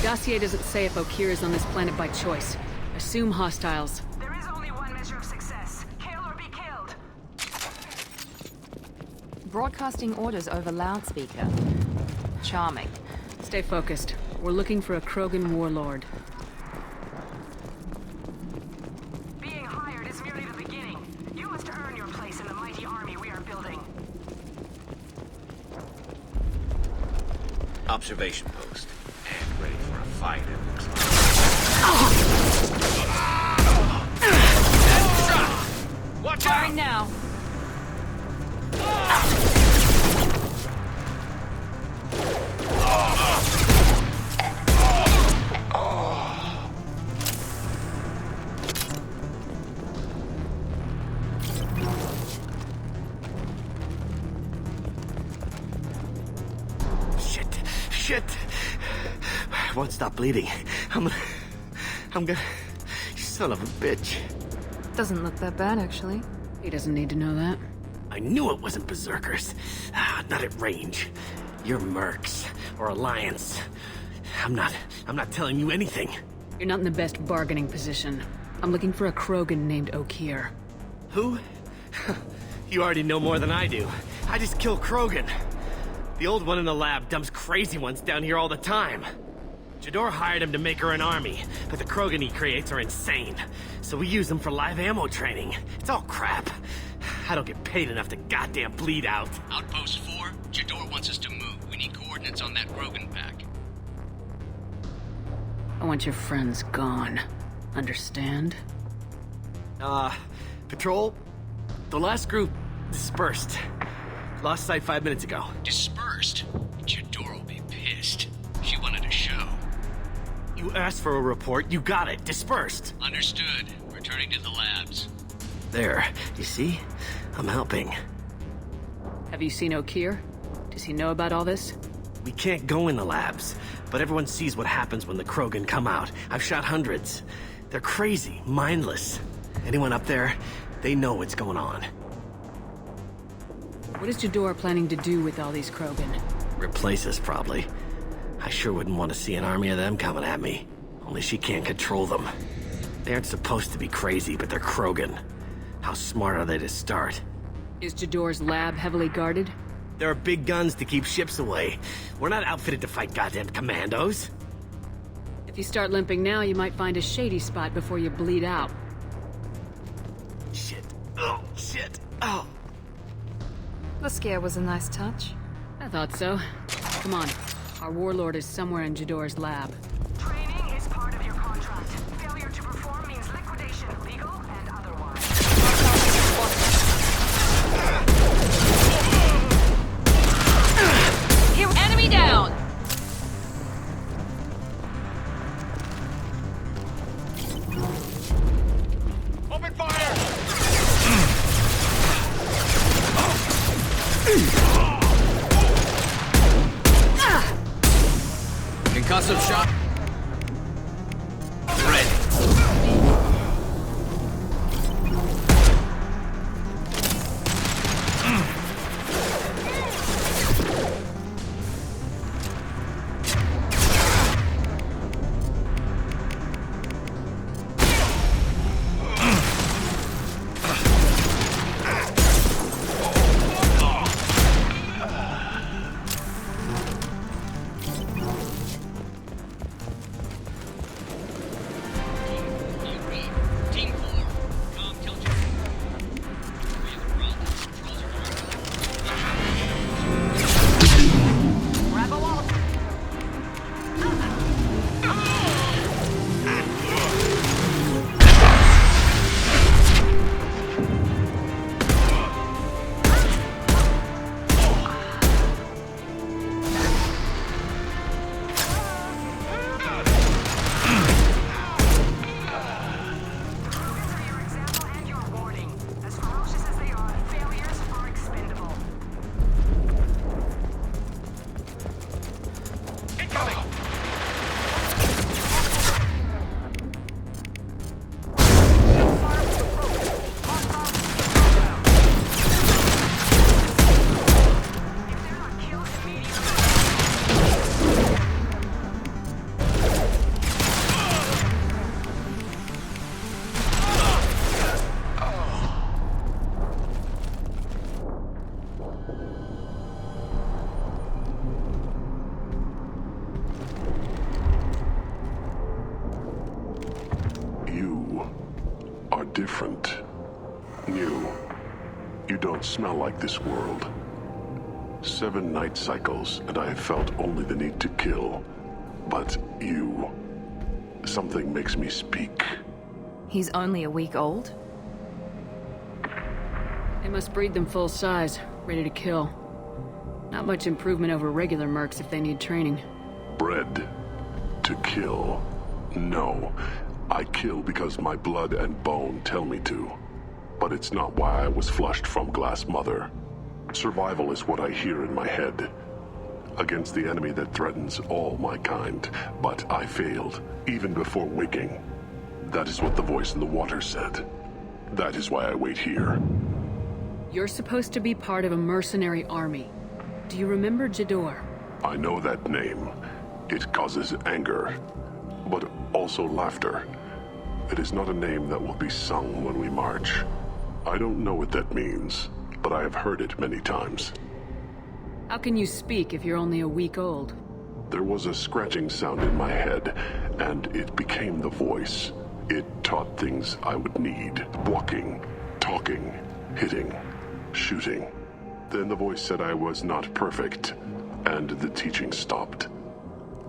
Dossier doesn't say if Okeer is on this planet by choice. Assume hostiles. There is only one measure of success. Kill or be killed. Broadcasting orders over loudspeaker. Charming. Stay focused. We're looking for a Krogan warlord. Being hired is merely the beginning. You must earn your place in the mighty army we are building. Observation post. And ready for a fight, it looks like. Watch Firing out! now. Shit! I won't stop bleeding. I'm gonna... You son of a bitch. Doesn't look that bad, actually. He doesn't need to know that. I knew it wasn't Berserkers. Not at range. You're Mercs. Or Alliance. I'm not telling you anything. You're not in the best bargaining position. I'm looking for a Krogan named Okeer. Who? You already know more than I do. I just kill Krogan. The old one in the lab dumps crazy ones down here all the time. Jador hired him to make her an army, but the Krogan he creates are insane. So we use them for live ammo training. It's all crap. I don't get paid enough to goddamn bleed out. Outpost 4, Jador wants us to move. We need coordinates on that Krogan pack. I want your friends gone. Understand? Patrol? The last group dispersed. Lost sight 5 minutes ago. Dispersed? Jador will be pissed. She wanted a show. You asked for a report, you got it. Dispersed. Understood. Returning to the labs. There, you see? I'm helping. Have you seen Okeer? Does he know about all this? We can't go in the labs, but everyone sees what happens when the Krogan come out. I've shot hundreds. They're crazy, mindless. Anyone up there, they know what's going on. What is Jador planning to do with all these Krogan? Replace us, probably. I sure wouldn't want to see an army of them coming at me. Only she can't control them. They aren't supposed to be crazy, but they're Krogan. How smart are they to start? Is Jador's lab heavily guarded? There are big guns to keep ships away. We're not outfitted to fight goddamn commandos. If you start limping now, you might find a shady spot before you bleed out. Shit. Oh, shit. Oh. The scare was a nice touch. I thought so. Come on. Our warlord is somewhere in Jador's lab. Training is part of your contract. Failure to perform means liquidation, legal and otherwise. Here, enemy down! Open fire! Concussive shot. Ready. You don't smell like this world. 7 night cycles, and I have felt only the need to kill. But you... something makes me speak. He's only a week old? They must breed them full size, ready to kill. Not much improvement over regular mercs if they need training. Bred to kill. No. I kill because my blood and bone tell me to. But it's not why I was flushed from Glass Mother. Survival is what I hear in my head. Against the enemy that threatens all my kind. But I failed, even before waking. That is what the voice in the water said. That is why I wait here. You're supposed to be part of a mercenary army. Do you remember Jador? I know that name. It causes anger, but also laughter. It is not a name that will be sung when we march. I don't know what that means, but I have heard it many times. How can you speak if you're only a week old? There was a scratching sound in my head, and it became the voice. It taught things I would need. Walking, talking, hitting, shooting. Then the voice said I was not perfect, and the teaching stopped.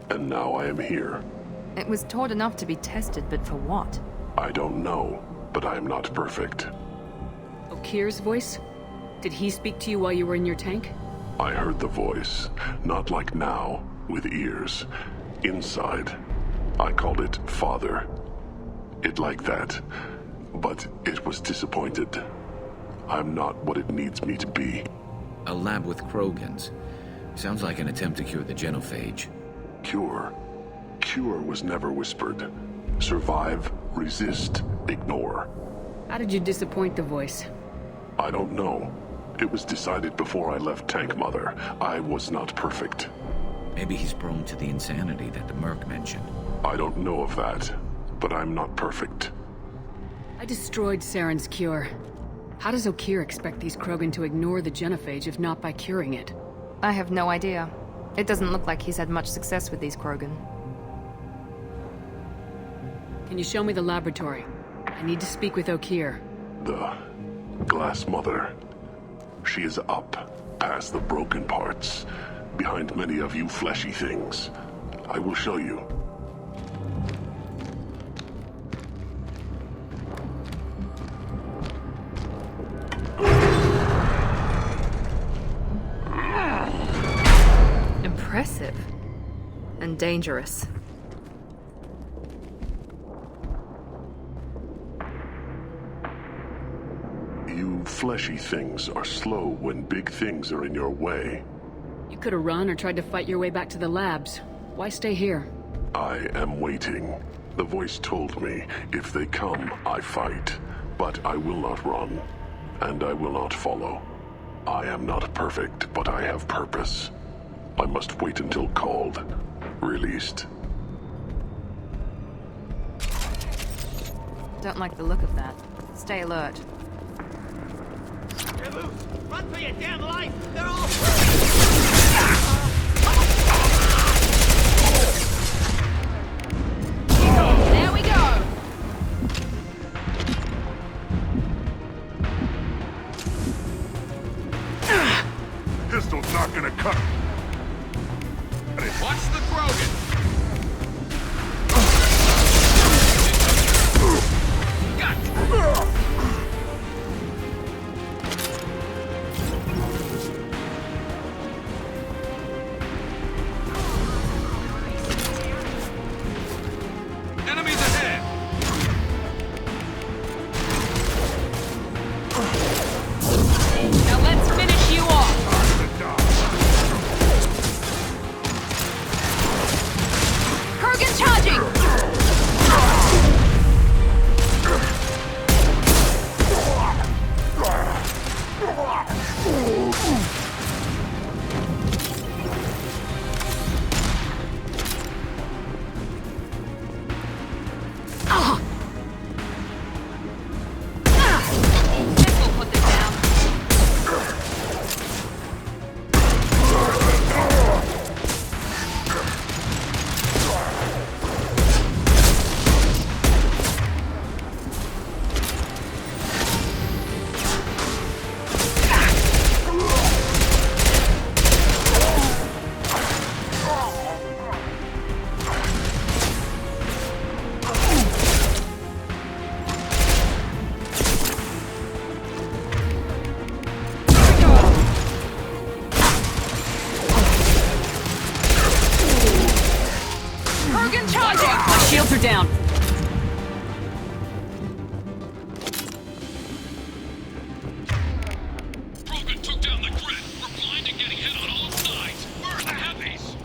And now I am here. It was taught enough to be tested, but for what? I don't know, but I am not perfect. Okir's voice? Did he speak to you while you were in your tank? I heard the voice, not like now, with ears. Inside. I called it Father. It like that, but it was disappointed. I'm not what it needs me to be. A lab with Krogans. Sounds like an attempt to cure the genophage. Cure. Cure was never whispered. Survive, resist, ignore. How did you disappoint the voice? I don't know. It was decided before I left Tank Mother. I was not perfect. Maybe he's prone to the insanity that the Merc mentioned. I don't know of that, but I'm not perfect. I destroyed Saren's cure. How does Okir expect these Krogan to ignore the genophage if not by curing it? I have no idea. It doesn't look like he's had much success with these Krogan. Can you show me the laboratory? I need to speak with Okir. The Glass Mother. She is up, past the broken parts, behind many of you fleshy things. I will show you. Impressive. And dangerous. You fleshy things are slow when big things are in your way. You could have run or tried to fight your way back to the labs. Why stay here? I am waiting. The voice told me, if they come, I fight. But I will not run. And I will not follow. I am not perfect, but I have purpose. I must wait until called. Released. Don't like the look of that. Stay alert. You're loose! Run for your damn life! They're all... There we go! Pistol's not gonna cut. Watch the Krogan! Enemies ahead! Now let's finish you off! Krogan charging! Shields are down. Krogan took down the grid. We're blind and getting hit on all sides. Where are the heavies?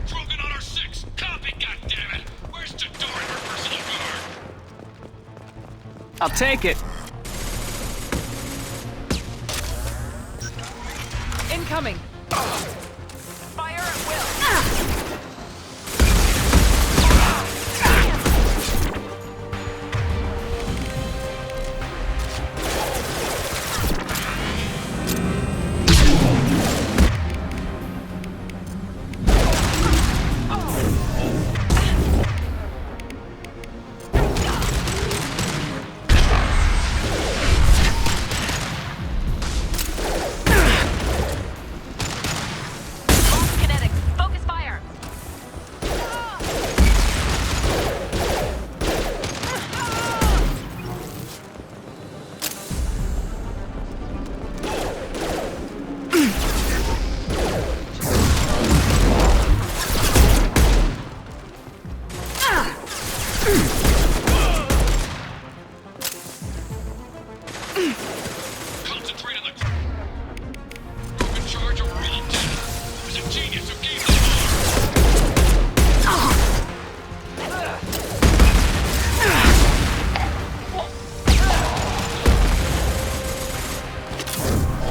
Krogan on our 6. Copy, goddammit. Where's Jador and her personal guard? I'll take it. Incoming! Fire at will. Concentrate on the Krogan charge or we're all dead. It was a genius who gave the order.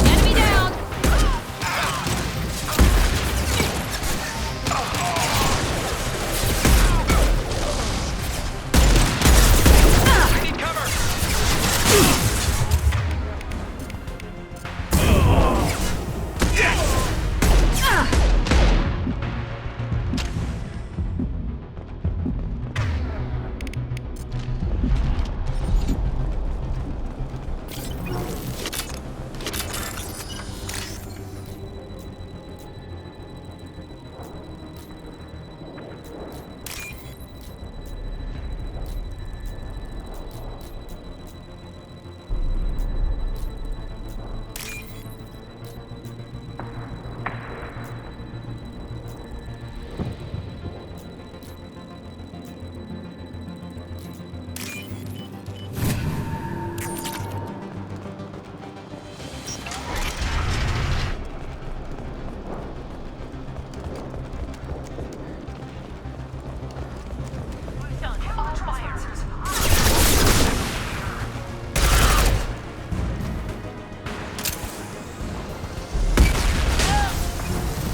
Enemy down! I need cover.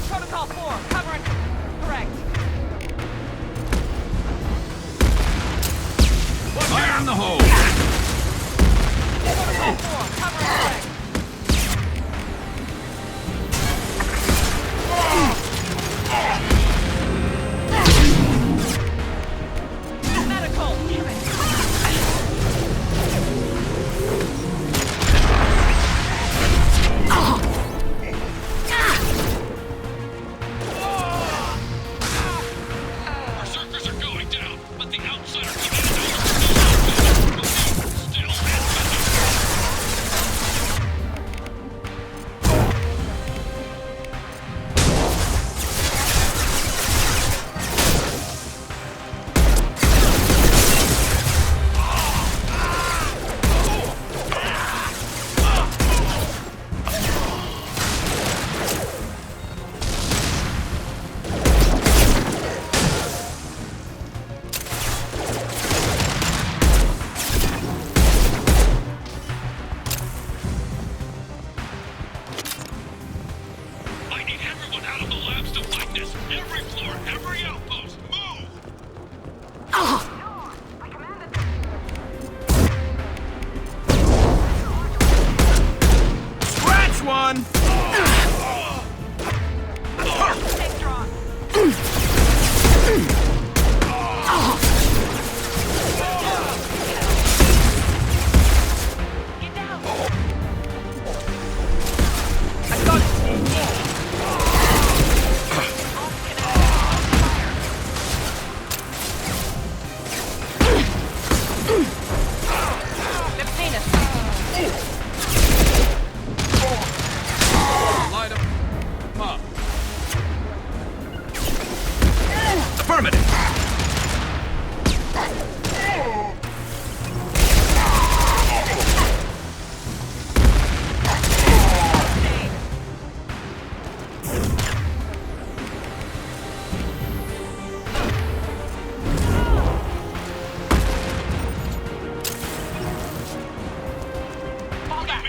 Protocol 4, cover and correct. Fire in the hole. Protocol 4, cover and correct. Medical, damn it. Berserkers are going down, but the outsider community is still I need everyone out of the labs to fight this. Every floor, every outpost, move! Scratch one! Take draw.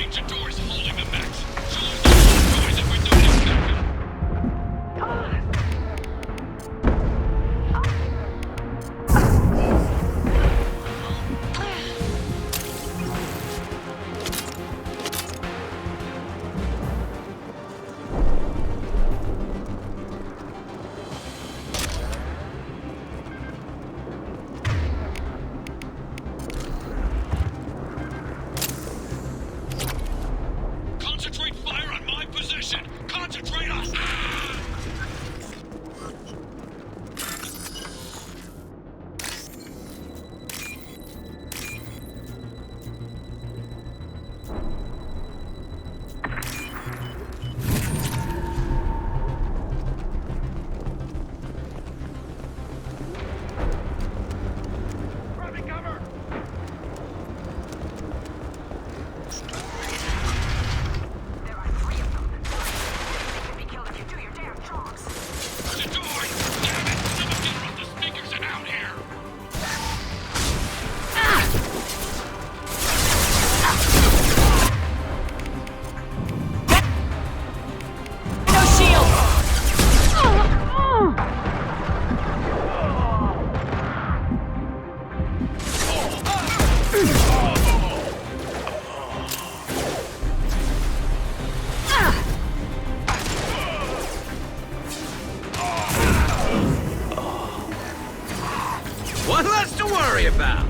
think Jador's holding the mechs. She'll lose the whole noise if we don't attack him. Concentrate fire on my position! Concentrate us! Grabbing cover! There are 3 of them. They can be killed if you do your damn jobs. Jador! Damn it! Someone interrupt the speakers and out here! No shield! One less to worry about.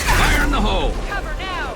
Fire in the hole. Cover now!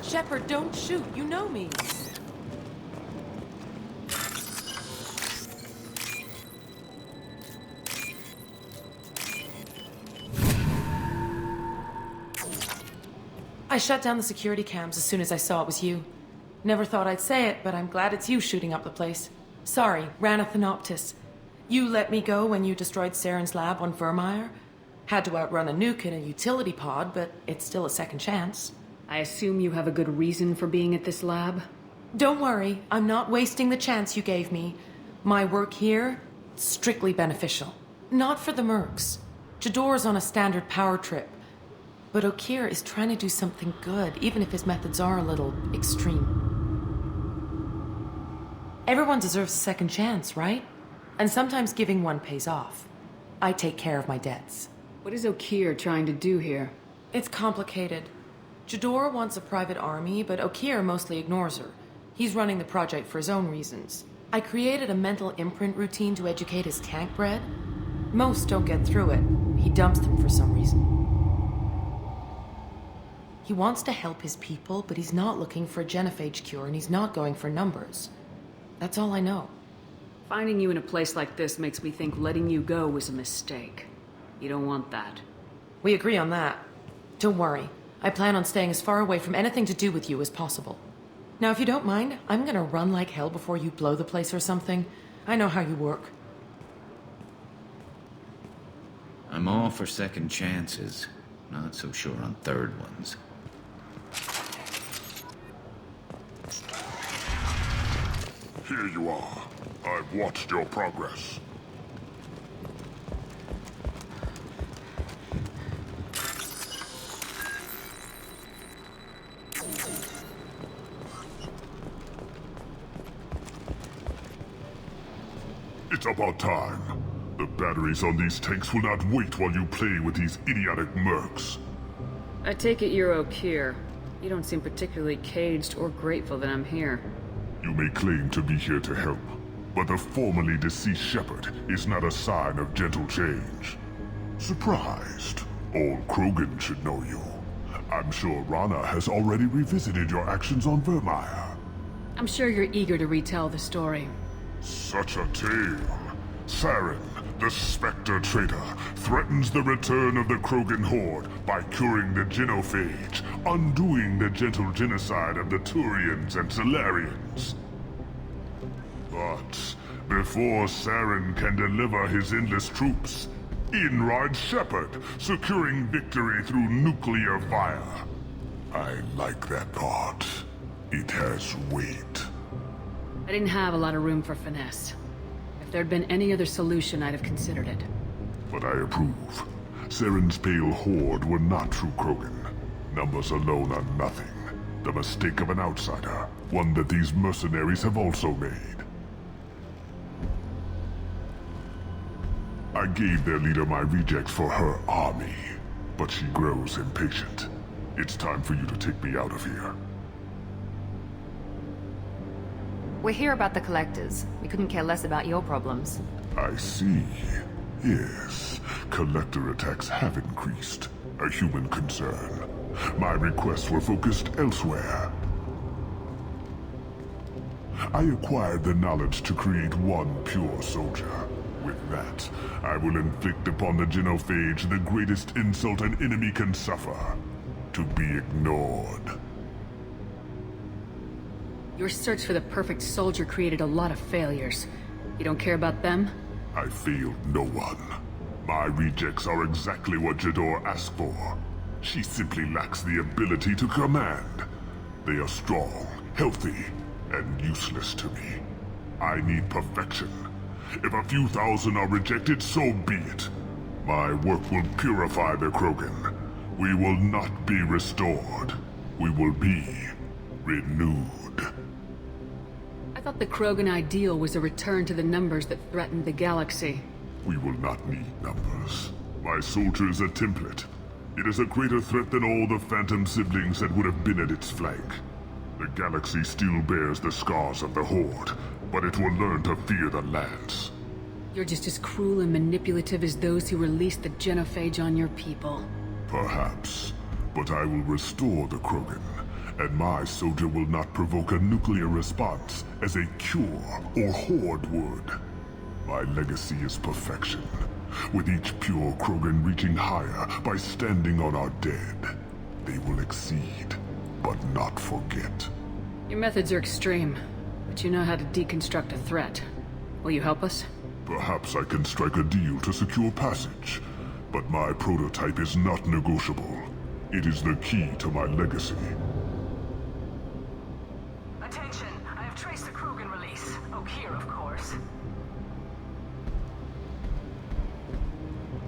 Shepard, don't shoot. You know me. I shut down the security cams as soon as I saw it was you. Never thought I'd say it, but I'm glad it's you shooting up the place. Sorry, ran a Thanoptis. You let me go when you destroyed Saren's lab on Vermeer. Had to outrun a nuke in a utility pod, but it's still a second chance. I assume you have a good reason for being at this lab? Don't worry, I'm not wasting the chance you gave me. My work here, strictly beneficial. Not for the mercs. Jador's on a standard power trip. But Okir is trying to do something good, even if his methods are a little extreme. Everyone deserves a second chance, right? And sometimes giving one pays off. I take care of my debts. What is Okeer trying to do here? It's complicated. Jador wants a private army, but Okeer mostly ignores her. He's running the project for his own reasons. I created a mental imprint routine to educate his tank bred. Most don't get through it. He dumps them for some reason. He wants to help his people, but he's not looking for a genophage cure, and he's not going for numbers. That's all I know. Finding you in a place like this makes me think letting you go was a mistake. You don't want that. We agree on that. Don't worry. I plan on staying as far away from anything to do with you as possible. Now, if you don't mind, I'm gonna run like hell before you blow the place or something. I know how you work. I'm all for second chances. Not so sure on third ones. Here you are. I've watched your progress. It's about time. The batteries on these tanks will not wait while you play with these idiotic mercs. I take it you're Okeer. You don't seem particularly caged or grateful that I'm here. You may claim to be here to help, but the formerly deceased shepherd is not a sign of gentle change. Surprised? Old Krogan should know you. I'm sure Rana has already revisited your actions on Vermeer. I'm sure you're eager to retell the story. Such a tale. Saren, the Spectre traitor, threatens the return of the Krogan horde by curing the genophage, undoing the gentle genocide of the Turians and Solarians. But before Saren can deliver his endless troops, in rides Shepard, securing victory through nuclear fire. I like that part. It has weight. I didn't have a lot of room for finesse. If there'd been any other solution, I'd have considered it. But I approve. Saren's pale horde were not true Krogan. Numbers alone are nothing. The mistake of an outsider, one that these mercenaries have also made. I gave their leader my rejects for her army, but she grows impatient. It's time for you to take me out of here. We're here about the collectors. We couldn't care less about your problems. I see. Yes, collector attacks have increased. A human concern. My requests were focused elsewhere. I acquired the knowledge to create one pure soldier. With that, I will inflict upon the genophage the greatest insult an enemy can suffer. To be ignored. Your search for the perfect soldier created a lot of failures. You don't care about them? I failed no one. My rejects are exactly what Jador asked for. She simply lacks the ability to command. They are strong, healthy, and useless to me. I need perfection. If a few thousand are rejected, so be it. My work will purify the Krogan. We will not be restored. We will be renewed. I thought the Krogan ideal was a return to the numbers that threatened the galaxy. We will not need numbers. My soldier is a template. It is a greater threat than all the Phantom siblings that would have been at its flank. The galaxy still bears the scars of the Horde, but it will learn to fear the Lance. You're just as cruel and manipulative as those who released the genophage on your people. Perhaps, but I will restore the Krogan, and my soldier will not provoke a nuclear response as a cure or Horde would. My legacy is perfection, with each pure Krogan reaching higher by standing on our dead. They will exceed, but not forget. Your methods are extreme, but you know how to deconstruct a threat. Will you help us? Perhaps I can strike a deal to secure passage, but my prototype is not negotiable. It is the key to my legacy. Attention, I have traced the Krogan release. Okeer, of course.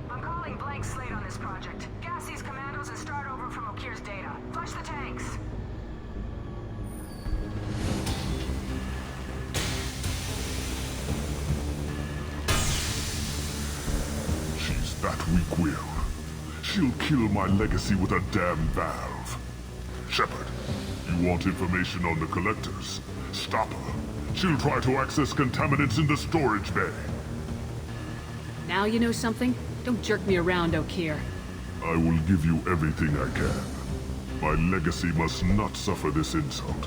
I'm calling blank slate on this project. Gas these commandos and start over from Okeer's data. Flush the tanks. She's that weak-willed. She'll kill my legacy with a damn valve. Shepard, you want information on the collectors? Stop her. She'll try to access contaminants in the storage bay. Now you know something? Don't jerk me around, O'Keir. I will give you everything I can. My legacy must not suffer this insult.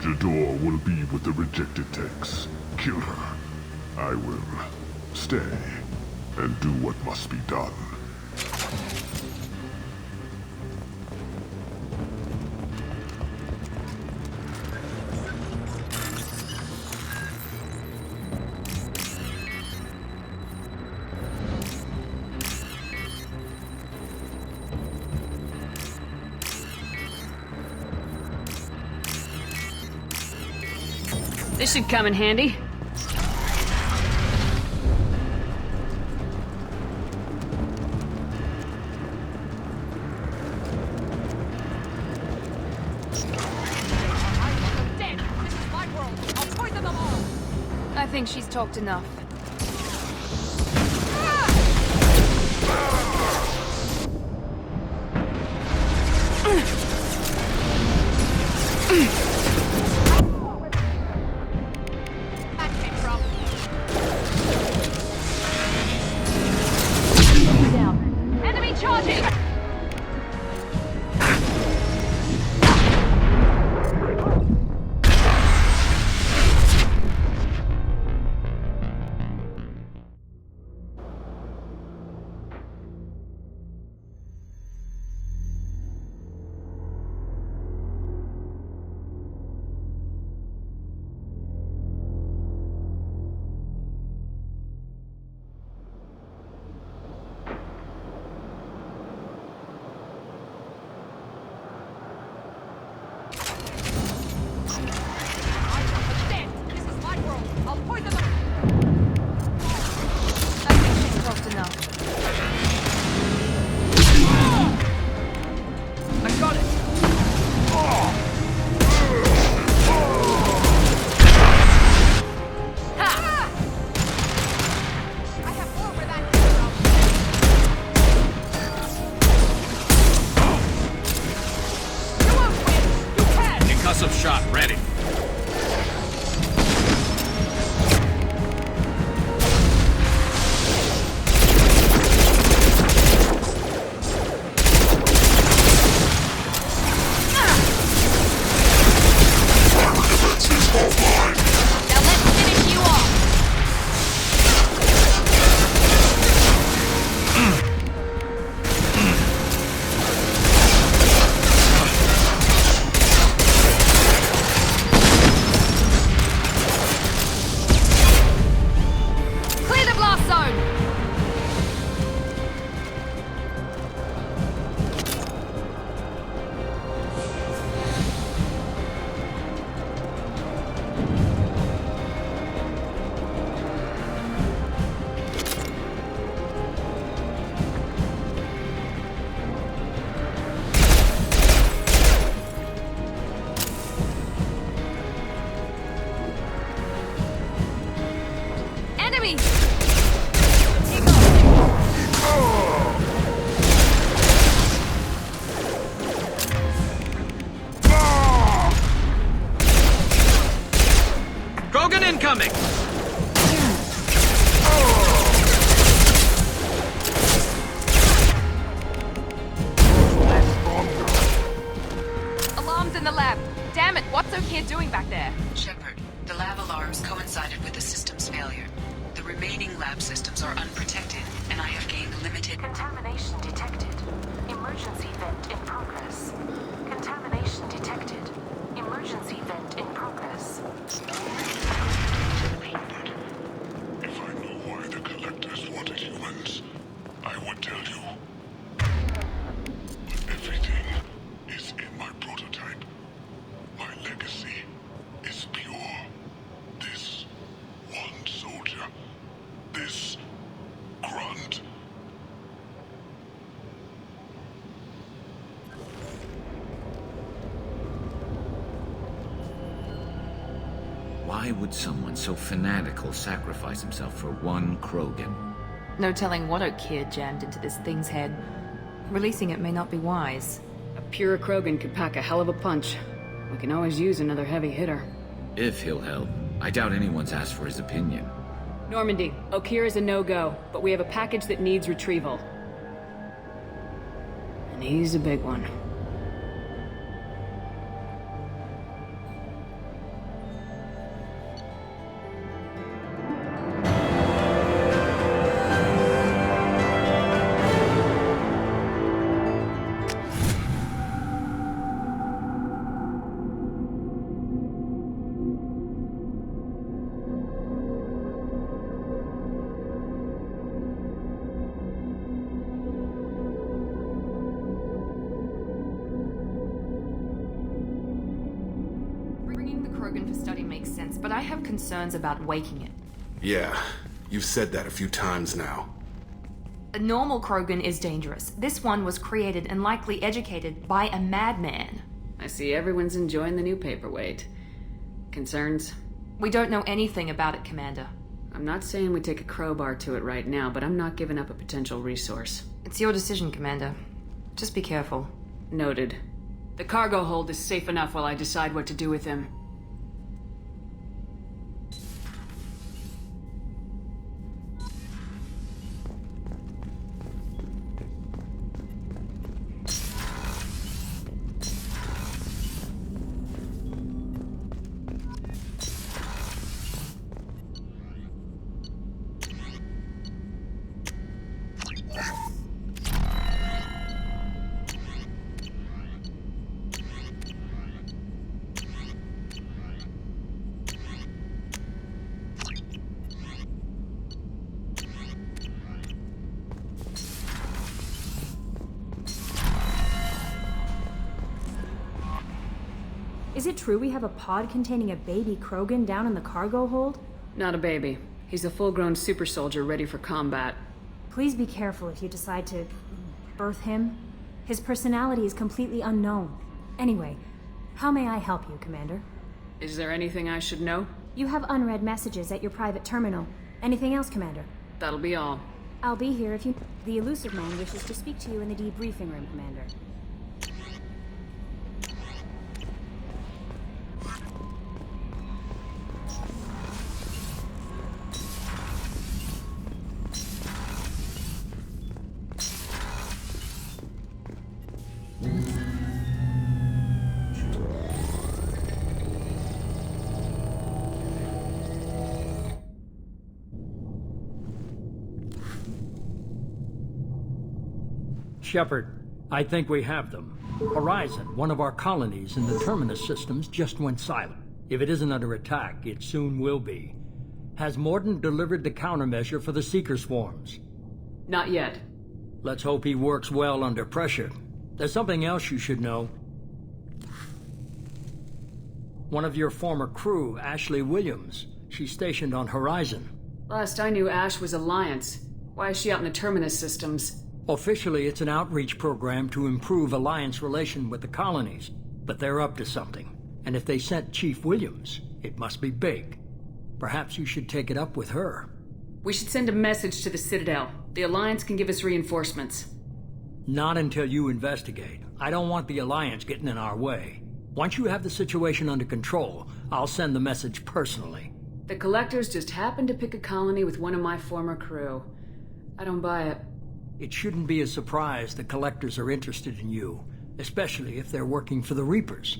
Jador will be with the rejected techs. Kill her. I will stay and do what must be done. This should come in handy. I think she's talked enough. Enemy charging! Concussive shot ready. Krogan incoming! Alarms in the lab. Damn it, what's O'Keir doing back there? Shepard, the lab alarms coincided with the system's failure. The remaining lab systems are unprotected, and I have gained limited... Contamination detected. Emergency vent in progress. Contamination detected. Emergency vent in progress. If I knew why the collectors wanted humans, I would tell you. But everything is in my prototype. My legacy is pure. This one soldier. This grunt. Why would someone so fanatical sacrifice himself for one Krogan? No telling what O'Keir jammed into this thing's head. Releasing it may not be wise. A pure Krogan could pack a hell of a punch. We can always use another heavy hitter. If he'll help. I doubt anyone's asked for his opinion. Normandy, Okeer is a no-go, but we have a package that needs retrieval. And he's a big one. Bringing the Krogan for study makes sense, but I have concerns about waking it. Yeah, you've said that a few times now. A normal Krogan is dangerous. This one was created and likely educated by a madman. I see everyone's enjoying the new paperweight. Concerns? We don't know anything about it, Commander. I'm not saying we take a crowbar to it right now, but I'm not giving up a potential resource. It's your decision, Commander. Just be careful. Noted. The cargo hold is safe enough while I decide what to do with him. Is it true we have a pod containing a baby Krogan down in the cargo hold? Not a baby. He's a full-grown super soldier ready for combat. Please be careful if you decide to birth him. His personality is completely unknown. Anyway, how may I help you, Commander? Is there anything I should know? You have unread messages at your private terminal. Anything else, Commander? That'll be all. I'll be here if you... The elusive man wishes to speak to you in the debriefing room, Commander. Shepard, I think we have them. Horizon, one of our colonies in the Terminus systems, just went silent. If it isn't under attack, it soon will be. Has Mordant delivered the countermeasure for the Seeker swarms? Not yet. Let's hope he works well under pressure. There's something else you should know. One of your former crew, Ashley Williams, she's stationed on Horizon. Last I knew, Ash was Alliance. Why is she out in the Terminus systems? Officially, it's an outreach program to improve Alliance relation with the colonies, but they're up to something. And if they sent Chief Williams, it must be big. Perhaps you should take it up with her. We should send a message to the Citadel. The Alliance can give us reinforcements. Not until you investigate. I don't want the Alliance getting in our way. Once you have the situation under control, I'll send the message personally. The Collectors just happened to pick a colony with one of my former crew. I don't buy it. It shouldn't be a surprise the Collectors are interested in you, especially if they're working for the Reapers.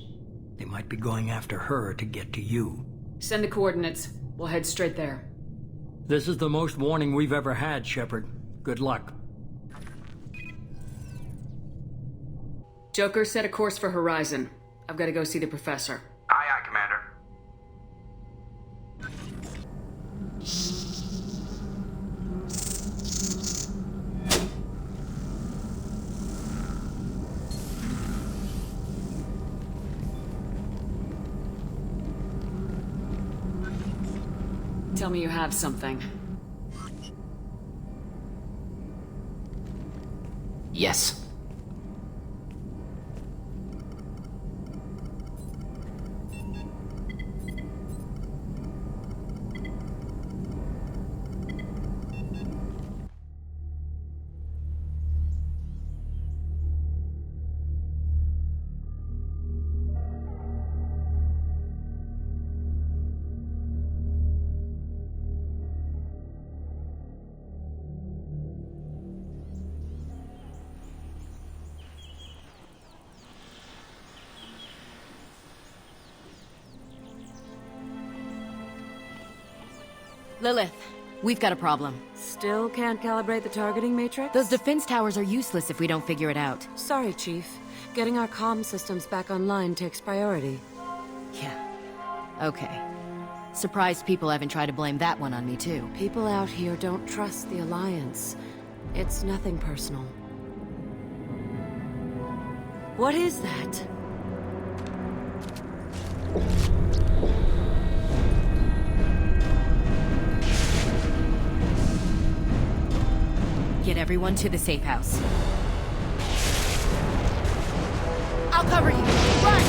They might be going after her to get to you. Send the coordinates. We'll head straight there. This is the most warning we've ever had, Shepard. Good luck. Joker, set a course for Horizon. I've got to go see the Professor. Aye, aye, Commander. Tell me you have something. Yes. Lilith, we've got a problem. Still can't calibrate the targeting matrix? Those defense towers are useless if we don't figure it out. Sorry, Chief. Getting our comm systems back online takes priority. Yeah. Okay. Surprised people haven't tried to blame that one on me, too. People out here don't trust the Alliance. It's nothing personal. What is that? Get everyone to the safe house. I'll cover you. Run!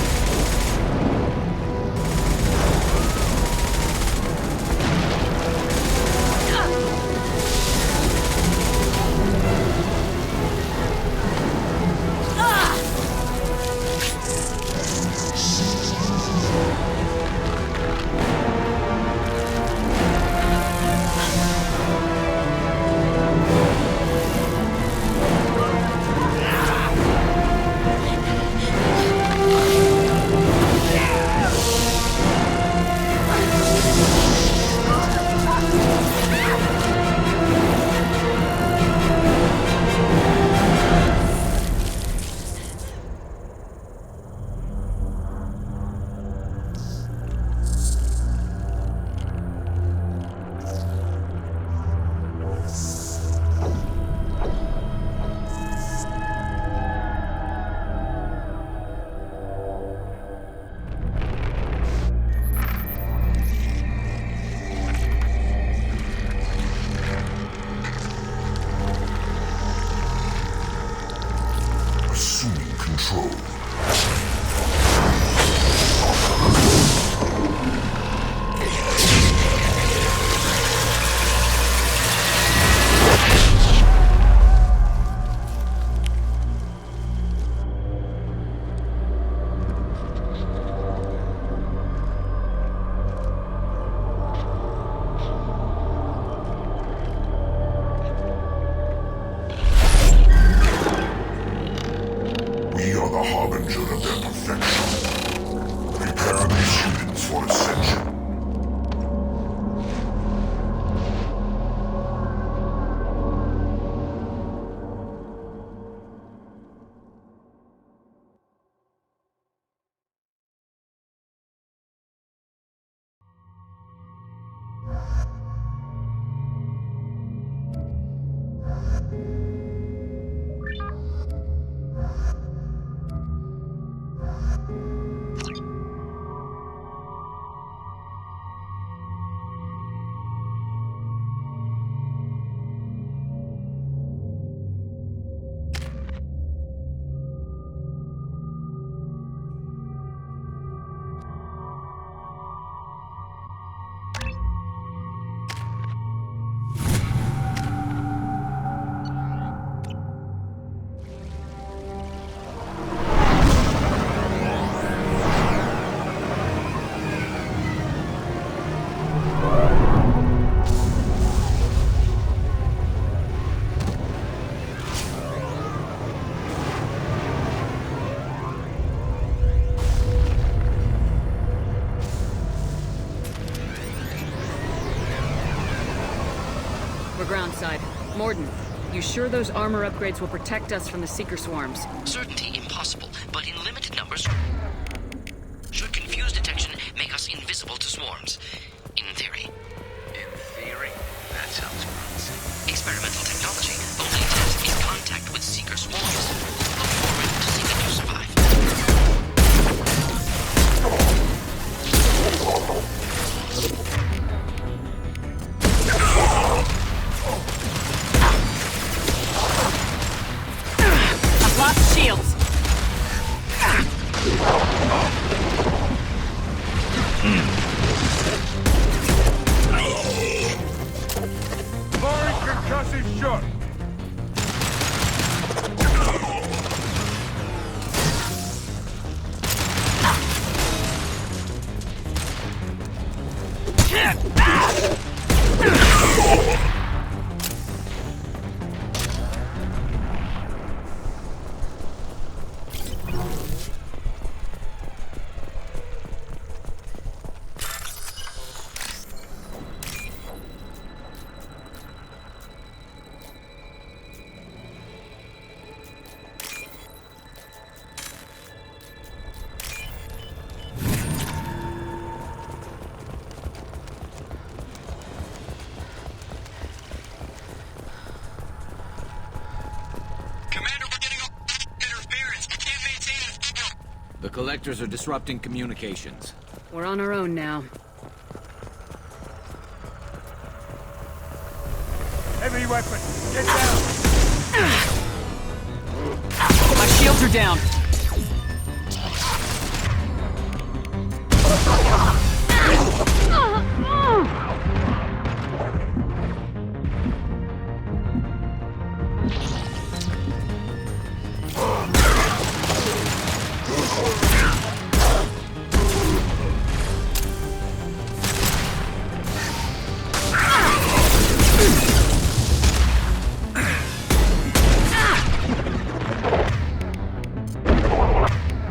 Groundside. Morden, you sure those armor upgrades will protect us from the Seeker swarms? Certainty impossible, but in limited numbers. Should confused detection make us invisible to swarms? In theory. In theory? That sounds promising. Experimental technology. Only test in contact with Seeker swarms. Look forward to seeing if you survive. Lost shields. Firing concussive shot. The Collectors are disrupting communications. We're on our own now. Heavy weapon! Get down! My shields are down!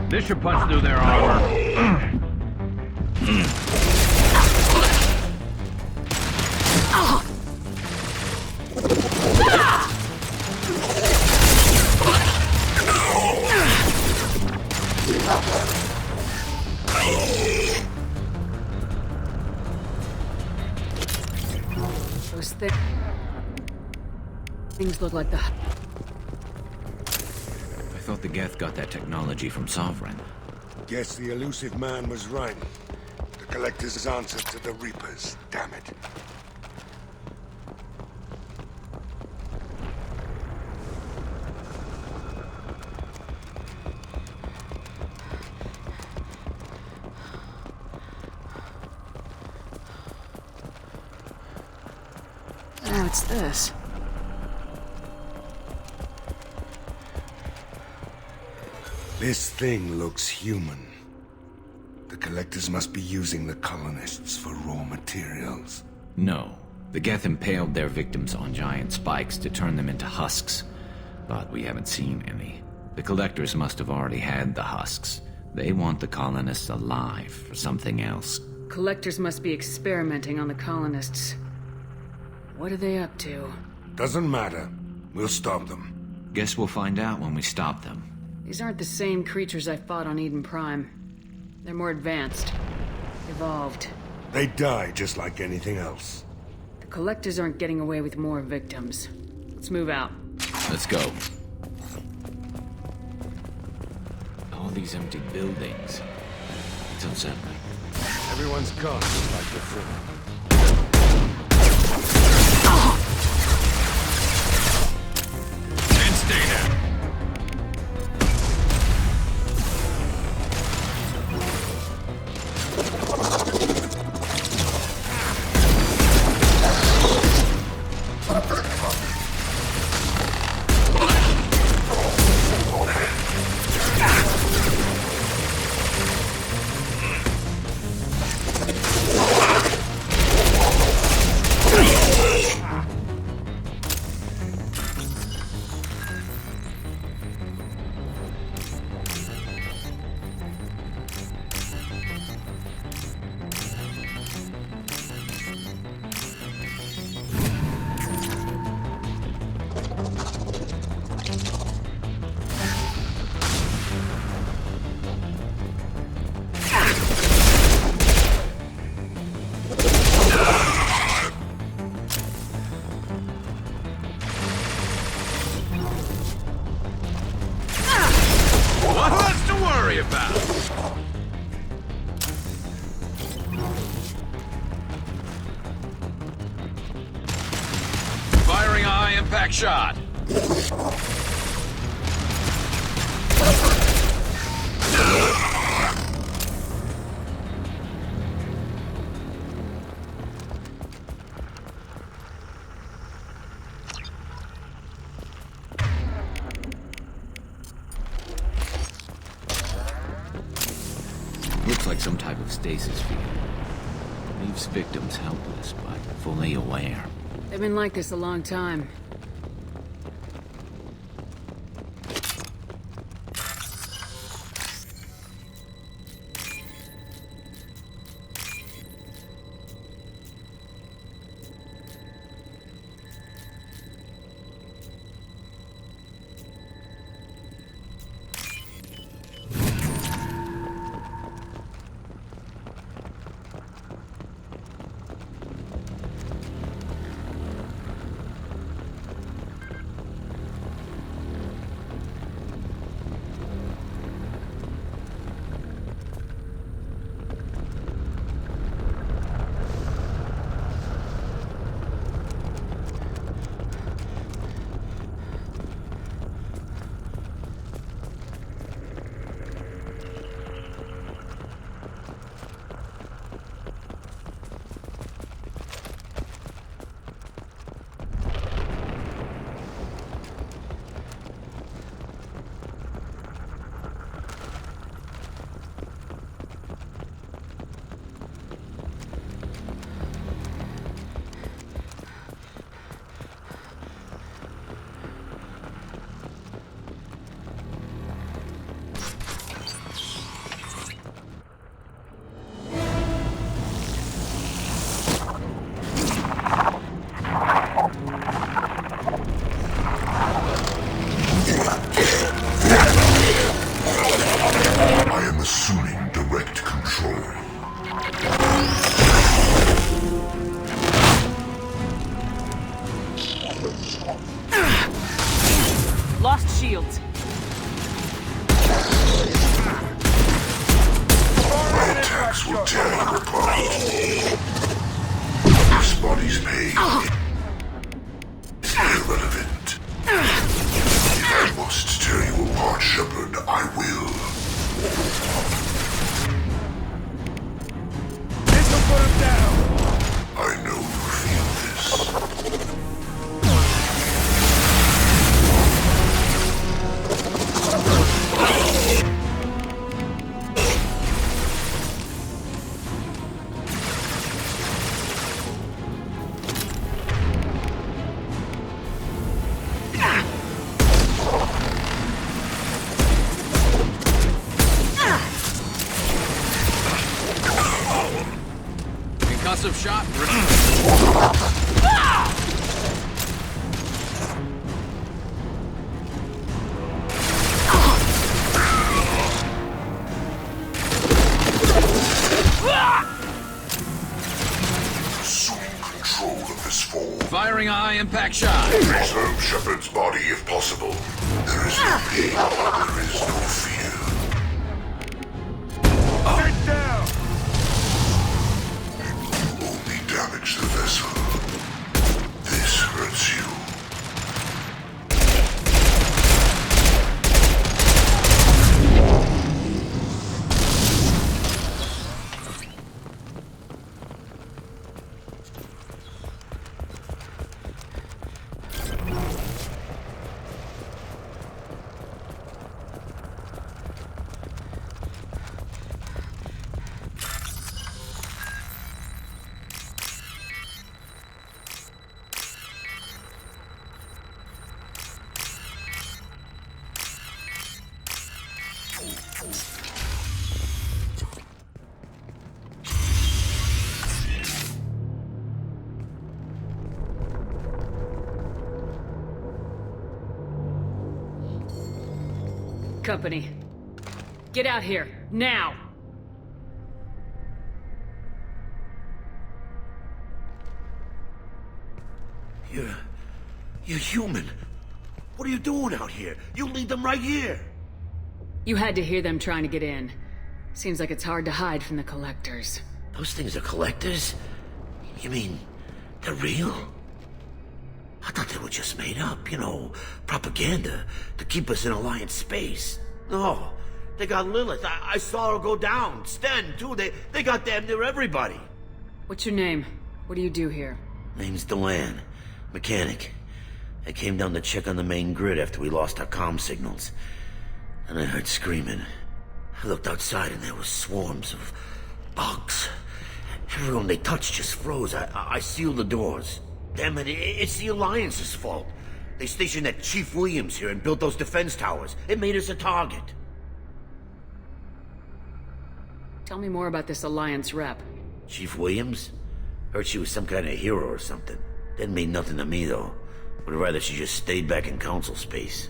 This should punch through their armor. Those things look like the... I thought the Geth got that technology from Sovereign. Guess the elusive man was right. The Collector's answer to the Reapers, damn it. Oh, it's this. This thing looks human. The Collectors must be using the colonists for raw materials. No. The Geth impaled their victims on giant spikes to turn them into husks. But we haven't seen any. The Collectors must have already had the husks. They want the colonists alive for something else. Collectors must be experimenting on the colonists. What are they up to? Doesn't matter. We'll stop them. Guess we'll find out when we stop them. These aren't the same creatures I fought on Eden Prime. They're more advanced. Evolved. They die just like anything else. The Collectors aren't getting away with more victims. Let's move out. Let's go. All these empty buildings. It's unsettling. Everyone's gone, just like before. And stay there. Firing a high-impact shot. Looks like some type of stasis field. Leaves victims helpless, but fully aware. They've been like this a long time. I am assuming direct control. Lost shields. My attacks will tear you apart. This body's pain is irrelevant. If I must tear you apart, Shepard, I will. This'll put him down. I know you feel this. Concussive shot. Assuming control of this fall. Firing a high-impact shot. Preserve Shepard's body if possible. There is no pain. There is no fear. Sit down. Only damage the vessel. This hurts you. Company. Get out here, now! You're human. What are you doing out here? You lead them right here. You had to hear them trying to get in. Seems like it's hard to hide from the collectors. Those things are collectors? You mean, they're real? I thought they were just made up, you know, propaganda to keep us in Alliance space. No, they got Lilith. I saw her go down. Sten, too. They got damn near everybody. What's your name? What do you do here? Name's Delan. Mechanic. I came down to check on the main grid after we lost our comm signals. And I heard screaming. I looked outside and there were swarms of bugs. Everyone they touched just froze. I sealed the doors. Damn it, it's the Alliance's fault. They stationed that Chief Williams here and built those defense towers. It made us a target. Tell me more about this Alliance rep. Chief Williams? Heard she was some kind of hero or something. Didn't mean nothing to me, though. Would rather she just stayed back in Council space.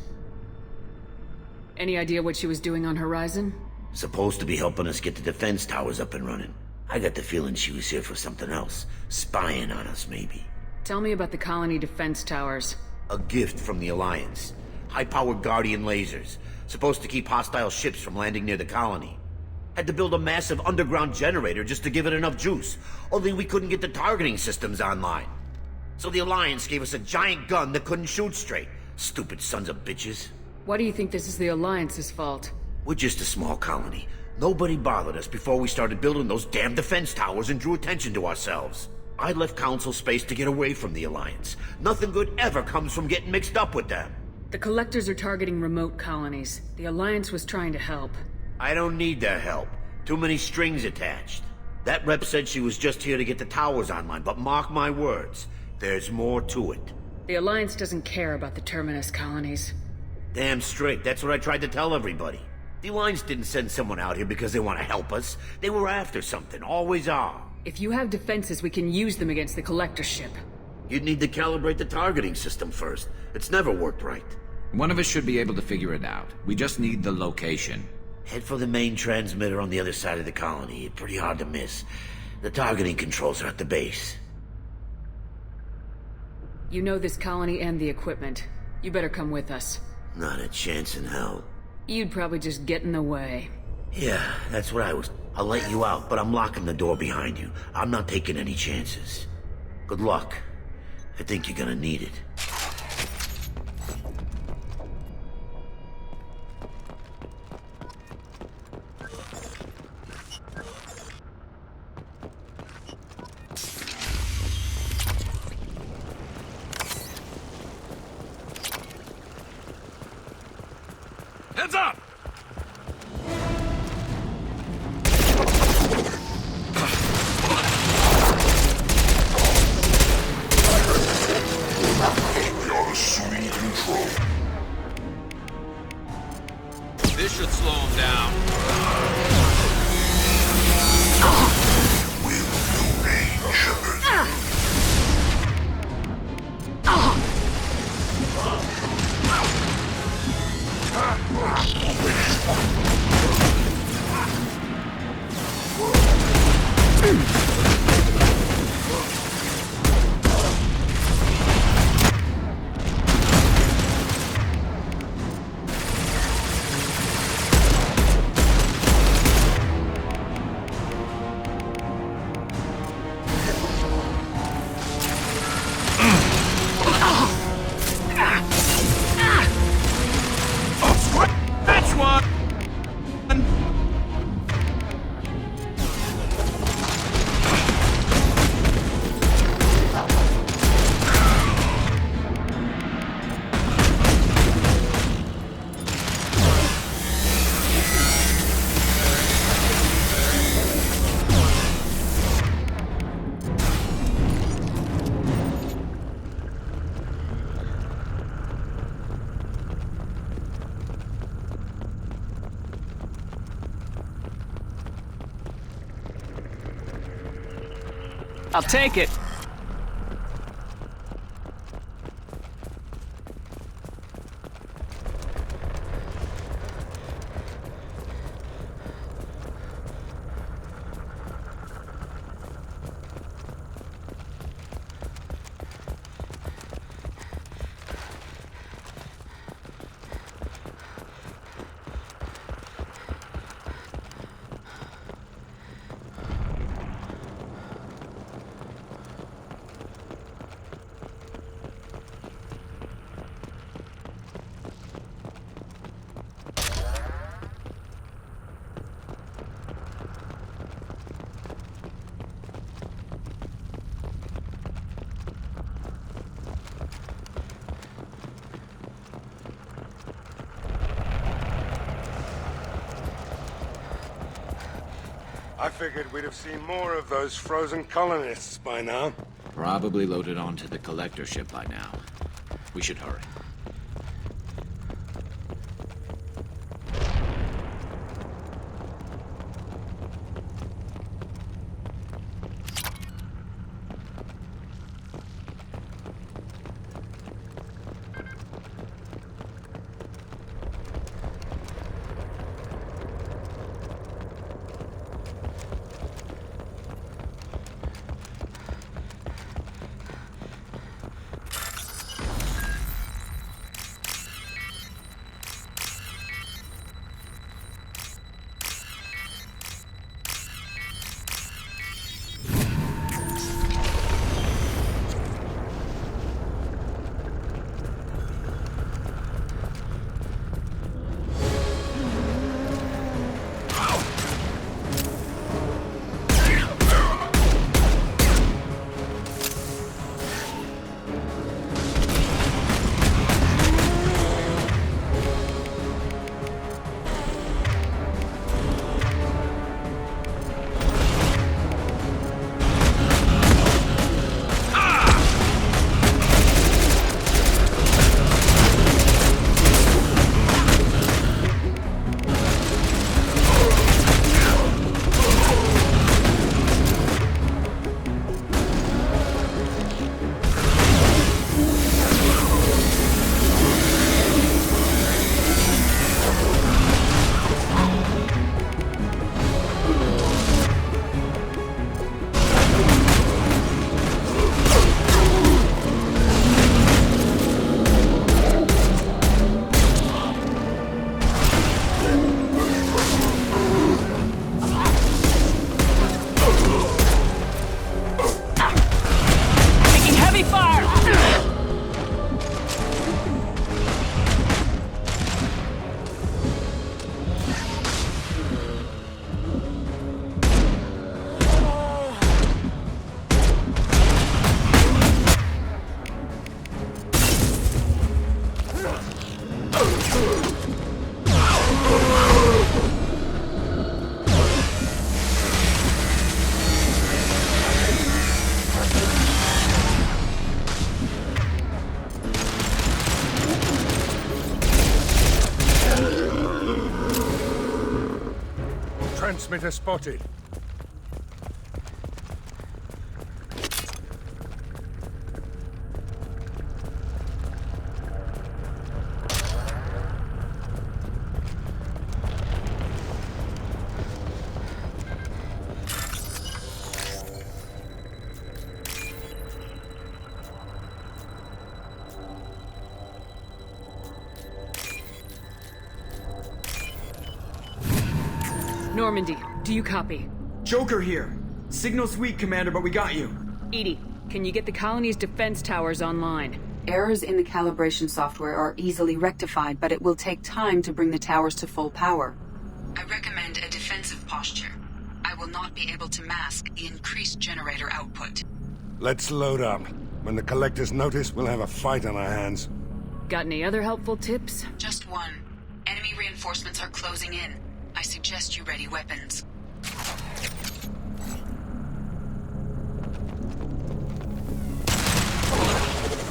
Any idea what she was doing on Horizon? Supposed to be helping us get the defense towers up and running. I got the feeling she was here for something else. Spying on us, maybe. Tell me about the colony defense towers. A gift from the Alliance. High-powered Guardian lasers. Supposed to keep hostile ships from landing near the colony. Had to build a massive underground generator just to give it enough juice. Only we couldn't get the targeting systems online. So the Alliance gave us a giant gun that couldn't shoot straight. Stupid sons of bitches. Why do you think this is the Alliance's fault? We're just a small colony. Nobody bothered us before we started building those damn defense towers and drew attention to ourselves. I left Council space to get away from the Alliance. Nothing good ever comes from getting mixed up with them. The Collectors are targeting remote colonies. The Alliance was trying to help. I don't need their help. Too many strings attached. That rep said she was just here to get the towers online, but mark my words, there's more to it. The Alliance doesn't care about the Terminus colonies. Damn straight, that's what I tried to tell everybody. The Alliance didn't send someone out here because they want to help us. They were after something, always are. If you have defenses, we can use them against the Collector ship. You'd need to calibrate the targeting system first. It's never worked right. One of us should be able to figure it out. We just need the location. Head for the main transmitter on the other side of the colony. Pretty hard to miss. The targeting controls are at the base. You know this colony and the equipment. You better come with us. Not a chance in hell. You'd probably just get in the way. Yeah, that's what I was. I'll let you out, but I'm locking the door behind you. I'm not taking any chances. Good luck. I think you're gonna need it. Heads up! We are assuming control. This should slow him down. Will remain, Shepard. That's one! I'll take it. I figured we'd have seen more of those frozen colonists by now. Probably loaded onto the collector ship by now. We should hurry. transmitter spotted. Normandy, do you copy? Joker here. Signal's weak, Commander, but we got you. Edie, can you get the colony's defense towers online? Errors in the calibration software are easily rectified, but it will take time to bring the towers to full power. I recommend a defensive posture. I will not be able to mask the increased generator output. Let's load up. When the Collectors notice, we'll have a fight on our hands. Got any other helpful tips? Just one. Enemy reinforcements are closing in. I suggest you ready weapons.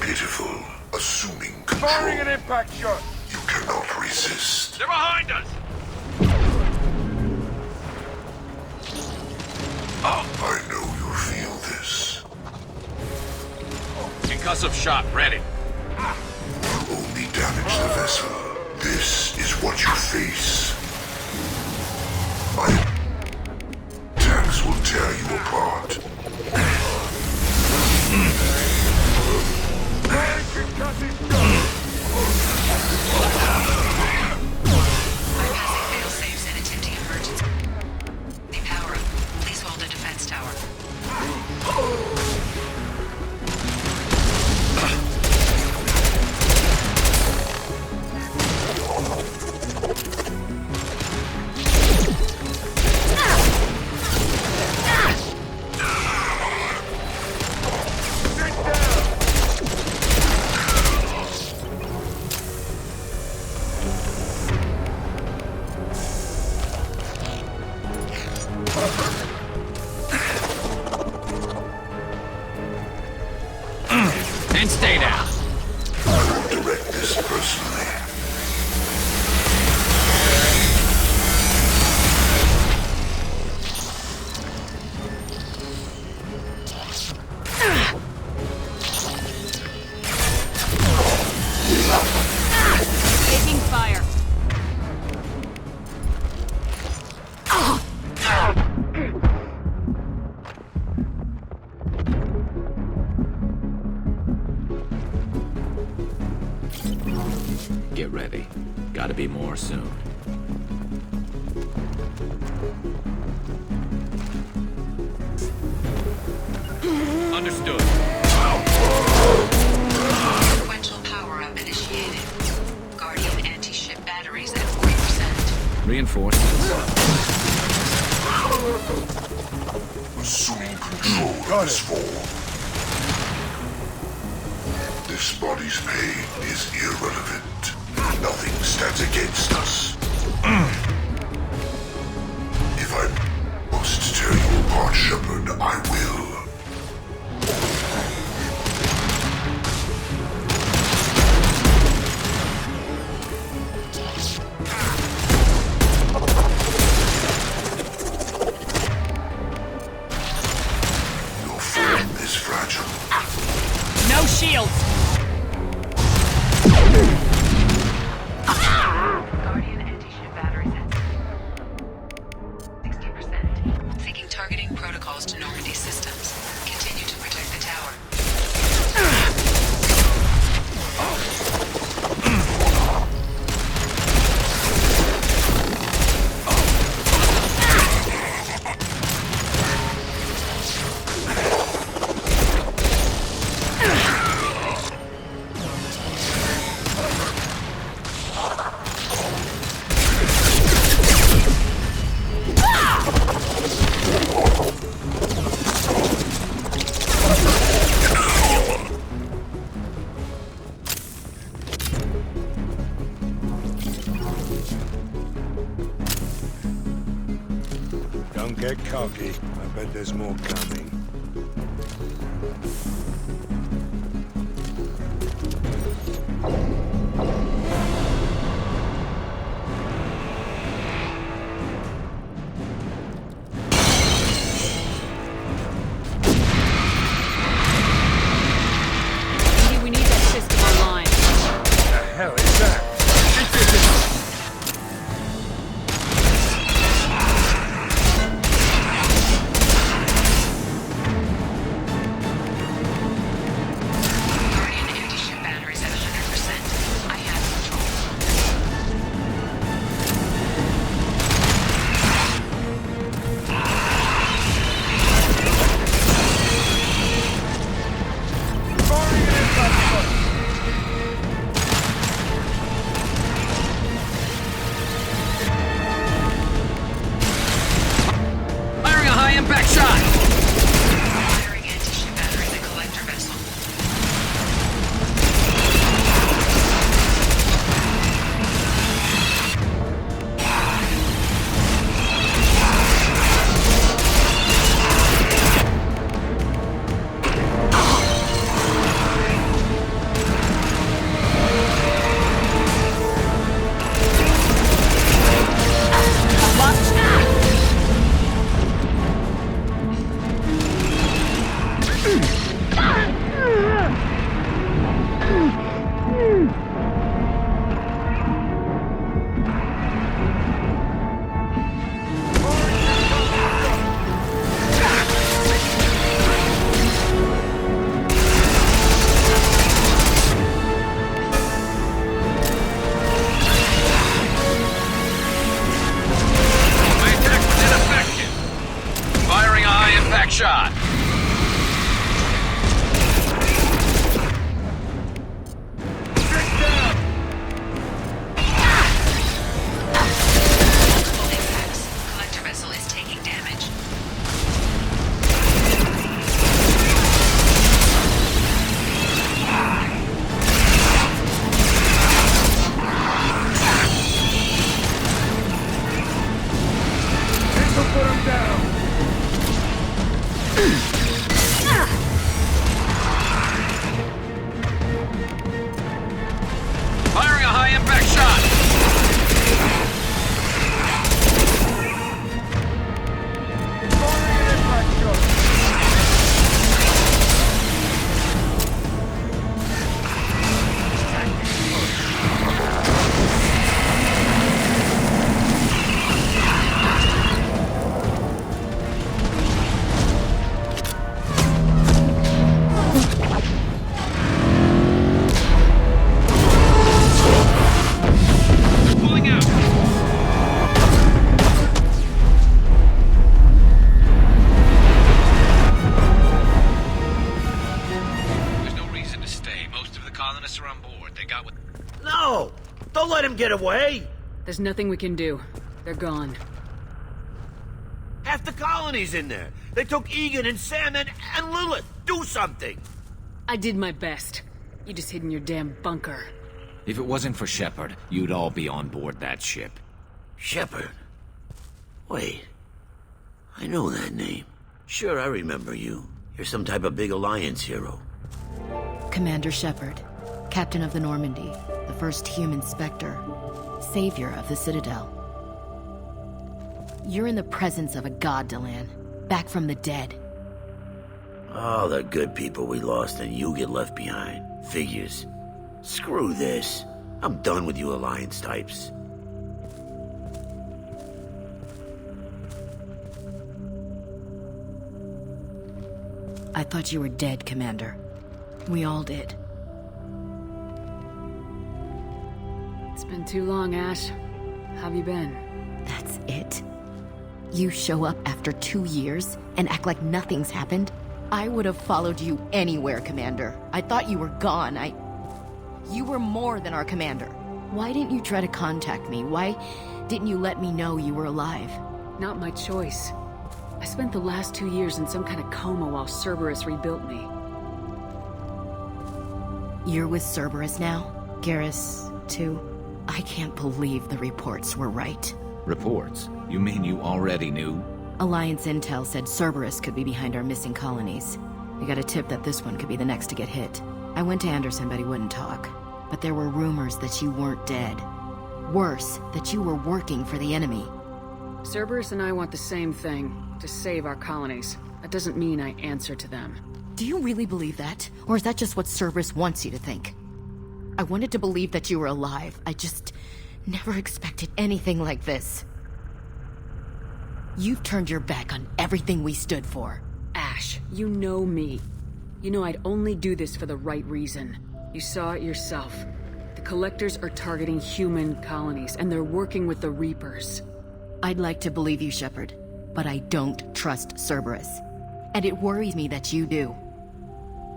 Pitiful, assuming control. Firing an impact shot! You cannot resist. They're behind us! I know you feel this. Concussive shot ready. You only damage the vessel. This is what you face. My attacks will tear you apart. Bypassing fail-safes and attempting emergency power up. Please hold the defense tower. And stay down. I will direct this personally. Taking fire. Get ready. Gotta be more soon. Understood. Sequential power-up initiated. Guardian anti-ship batteries at 40%. Reinforcements. Assuming control of this form. This body's pain is irrelevant. Nothing stands against us. If I must tear you apart, Shepard, I will. Your form is fragile. No shields! Guardian anti-ship batteries at 60%. Seeking targeting protocols to Normandy systems. Continue to protect the tower. Don't get cocky. I bet there's more coming. get away? There's nothing we can do. They're gone. Half the colony's in there. They took Egan and Sam and Lilith. Do something. I did my best. You just hid in your damn bunker. If it wasn't for Shepard, you'd all be on board that ship. Shepard? Wait. I know that name. Sure, I remember you. You're some type of big Alliance hero. Commander Shepard, Captain of the Normandy, the first human Spectre, savior of the Citadel. You're in the presence of a god, Delan, back from the dead. All the good people we lost and you get left behind. Figures. Screw this. I'm done with you Alliance types. I thought you were dead, Commander. We all did. It's been too long, Ash. How have you been? That's it? You show up after 2 years and act like nothing's happened? I would have followed you anywhere, Commander. I thought you were gone. You were more than our commander. Why didn't you try to contact me? Why didn't you let me know you were alive? Not my choice. I spent the last 2 years in some kind of coma while Cerberus rebuilt me. You're with Cerberus now? Garrus, too? I can't believe the reports were right. Reports? You mean you already knew? Alliance intel said Cerberus could be behind our missing colonies. We got a tip that this one could be the next to get hit. I went to Anderson, but he wouldn't talk. But there were rumors that you weren't dead. Worse, that you were working for the enemy. Cerberus and I want the same thing, to save our colonies. That doesn't mean I answer to them. Do you really believe that? Or is that just what Cerberus wants you to think? I wanted to believe that you were alive. I just never expected anything like this. You've turned your back on everything we stood for. Ash, you know me. You know I'd only do this for the right reason. You saw it yourself. The Collectors are targeting human colonies, and they're working with the Reapers. I'd like to believe you, Shepard, but I don't trust Cerberus. And it worries me that you do.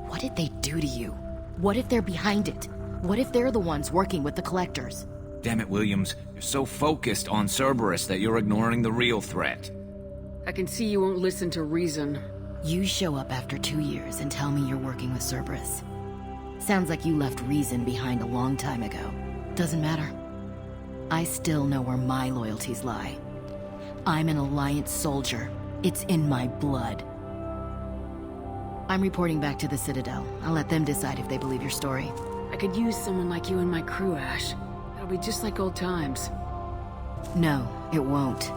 What did they do to you? What if they're behind it? What if they're the ones working with the Collectors? Damn it, Williams. You're so focused on Cerberus that you're ignoring the real threat. I can see you won't listen to reason. You show up after 2 years and tell me you're working with Cerberus. Sounds like you left reason behind a long time ago. Doesn't matter. I still know where my loyalties lie. I'm an Alliance soldier. It's in my blood. I'm reporting back to the Citadel. I'll let them decide if they believe your story. I could use someone like you in my crew, Ash. It'll be just like old times. No, it won't.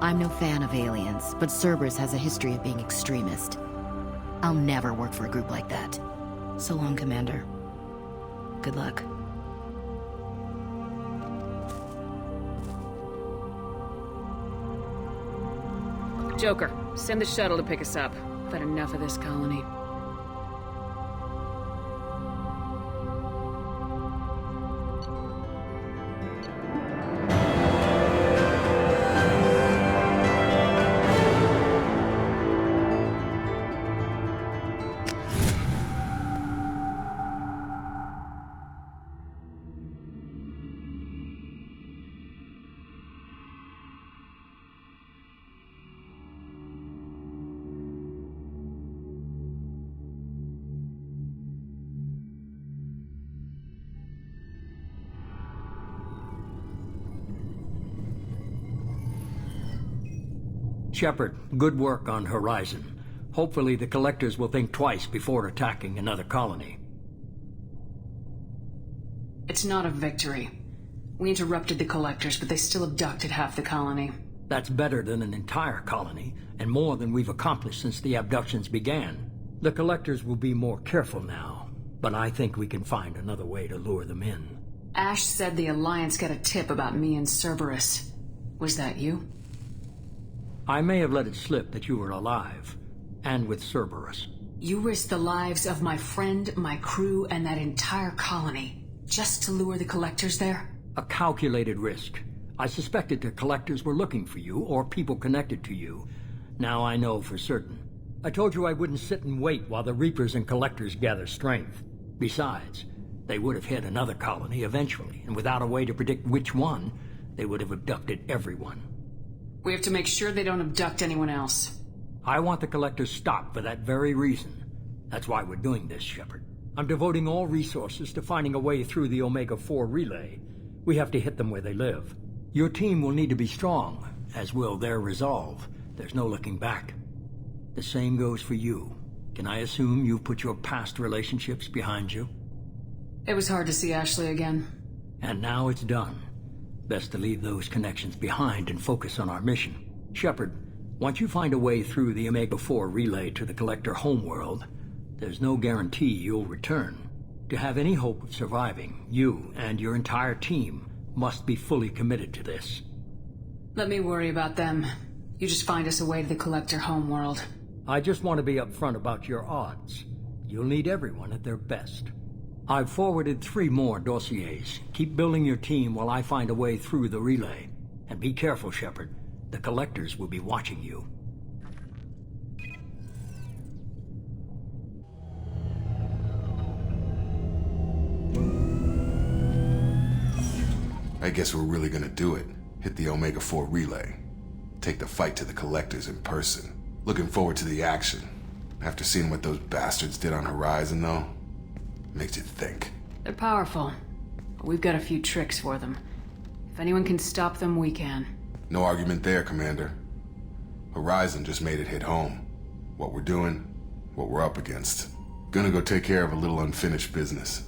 I'm no fan of aliens, but Cerberus has a history of being extremist. I'll never work for a group like that. So long, Commander. Good luck. Joker, send the shuttle to pick us up. I've had enough of this colony. Shepard, good work on Horizon. Hopefully the Collectors will think twice before attacking another colony. It's not a victory. We interrupted the Collectors, but they still abducted half the colony. That's better than an entire colony, and more than we've accomplished since the abductions began. The Collectors will be more careful now, but I think we can find another way to lure them in. Ash said the Alliance got a tip about me and Cerberus. Was that you? I may have let it slip that you were alive, and with Cerberus. You risked the lives of my friend, my crew, and that entire colony, just to lure the Collectors there? A calculated risk. I suspected the Collectors were looking for you, or people connected to you. Now I know for certain. I told you I wouldn't sit and wait while the Reapers and Collectors gather strength. Besides, They would have hit another colony eventually, and without a way to predict which one, they would have abducted everyone. We have to make sure they don't abduct anyone else. I want the Collectors stopped for that very reason. That's why we're doing this, Shepard. I'm devoting all resources to finding a way through the Omega-4 relay. We have to hit them where they live. Your team will need to be strong, as will their resolve. There's no looking back. The same goes for you. Can I assume you've put your past relationships behind you? It was hard to see Ashley again. And now it's done. Best to leave those connections behind and focus on our mission. Shepard, once you find a way through the Omega-4 relay to the Collector homeworld, there's no guarantee you'll return. To have any hope of surviving, you and your entire team must be fully committed to this. Let me worry about them. You just find us a way to the Collector homeworld. I just want to be upfront about your odds. You'll need everyone at their best. I've forwarded 3 more dossiers. Keep building your team while I find a way through the relay. And be careful, Shepard. The Collectors will be watching you. I guess we're really gonna do it. Hit the Omega-4 relay. Take the fight to the Collectors in person. Looking forward to the action. After seeing what those bastards did on Horizon, though, makes you think. They're powerful, but we've got a few tricks for them. If anyone can stop them, we can. No argument there, Commander. Horizon just made it hit home. What we're doing, what we're up against. Gonna go take care of a little unfinished business.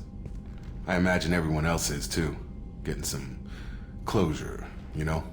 I imagine everyone else is, too. Getting some closure, you know?